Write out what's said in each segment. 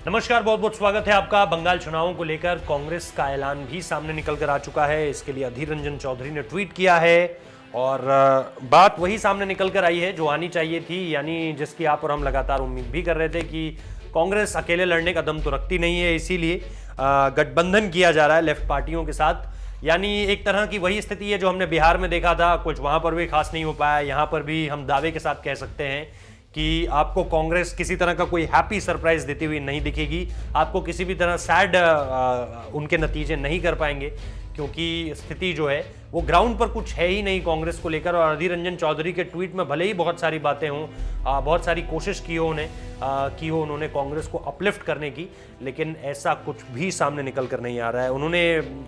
नमस्कार, बहुत बहुत स्वागत है आपका। बंगाल चुनावों को लेकर कांग्रेस का ऐलान भी सामने निकल कर आ चुका है। इसके लिए अधीर रंजन चौधरी ने ट्वीट किया है और बात वही सामने निकल कर आई है जो आनी चाहिए थी, यानी जिसकी आप और हम लगातार उम्मीद भी कर रहे थे कि कांग्रेस अकेले लड़ने का दम तो रखती नहीं है, इसीलिए गठबंधन किया जा रहा है लेफ्ट पार्टियों के साथ। यानी एक तरह की वही स्थिति है जो हमने बिहार में देखा था, कुछ वहां पर भी खास नहीं हो पाया। यहां पर भी हम दावे के साथ कह सकते हैं कि आपको कांग्रेस किसी तरह का कोई हैप्पी सरप्राइज देती हुई नहीं दिखेगी, आपको किसी भी तरह सैड उनके नतीजे नहीं कर पाएंगे, क्योंकि स्थिति जो है वो ग्राउंड पर कुछ है ही नहीं कांग्रेस को लेकर। और अधीर रंजन चौधरी के ट्वीट में भले ही बहुत सारी बातें हों, बहुत सारी कोशिश की हो उन्होंने कांग्रेस को अपलिफ्ट करने की, लेकिन ऐसा कुछ भी सामने निकल कर नहीं आ रहा है। उन्होंने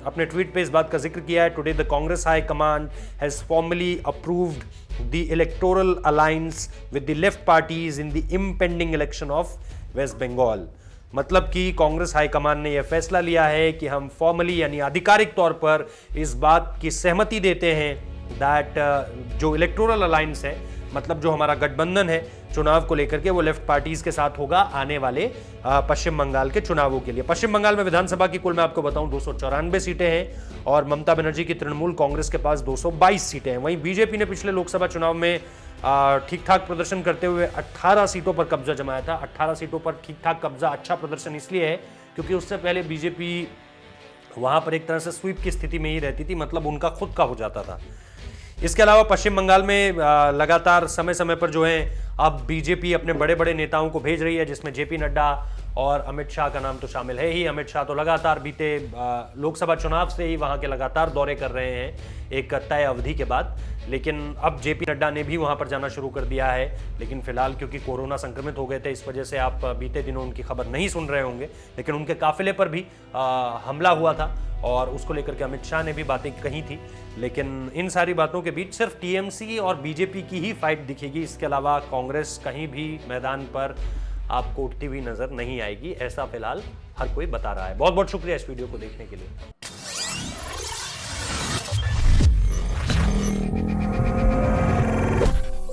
अपने ट्वीट पे इस बात का जिक्र किया है, today the Congress high command has formally approved the electoral alliance with the left parties in the impending election of West Bengal। मतलब कि कांग्रेस हाईकमान ने यह फैसला लिया है कि हम फॉर्मली यानी आधिकारिक तौर पर इस बात की सहमति देते हैं दैट जो इलेक्टोरल अलायंस है, मतलब जो हमारा गठबंधन है चुनाव को लेकर के, वो लेफ्ट पार्टीज के साथ होगा आने वाले पश्चिम बंगाल के चुनावों के लिए। पश्चिम बंगाल में विधानसभा की कुल मैं आपको बताऊं 294 सीटें हैं और ममता बनर्जी की तृणमूल कांग्रेस के पास 222 सीटें हैं। वहीं बीजेपी ने पिछले लोकसभा चुनाव में ठीक ठाक प्रदर्शन करते हुए 18 सीटों पर कब्जा जमाया था। 18 सीटों पर ठीक ठाक कब्जा अच्छा प्रदर्शन इसलिए है क्योंकि उससे पहले बीजेपी वहां पर एक तरह से स्वीप की स्थिति में ही रहती थी, मतलब उनका खुद का हो जाता था। इसके अलावा पश्चिम बंगाल में लगातार समय समय पर जो है अब बीजेपी अपने बड़े बड़े नेताओं को भेज रही है, जिसमें जेपी नड्डा और अमित शाह का नाम तो शामिल है ही। अमित शाह तो लगातार बीते लोकसभा चुनाव से ही वहां के लगातार दौरे कर रहे हैं एक तय अवधि के बाद, लेकिन अब जेपी नड्डा ने भी वहां पर जाना शुरू कर दिया है। लेकिन फिलहाल क्योंकि कोरोना संक्रमित हो गए थे, इस वजह से आप बीते दिनों उनकी खबर नहीं सुन रहे होंगे, लेकिन उनके काफिले पर भी हमला हुआ था और उसको लेकर के अमित शाह ने भी बातें कही थी। लेकिन इन सारी बातों के बीच सिर्फ टीएमसी और बीजेपी की ही फाइट दिखेगी, इसके अलावा कांग्रेस कहीं भी मैदान पर आपको उठती हुई नजर नहीं आएगी, ऐसा फिलहाल हर कोई बता रहा है। बहुत बहुत शुक्रिया इस वीडियो को देखने के लिए।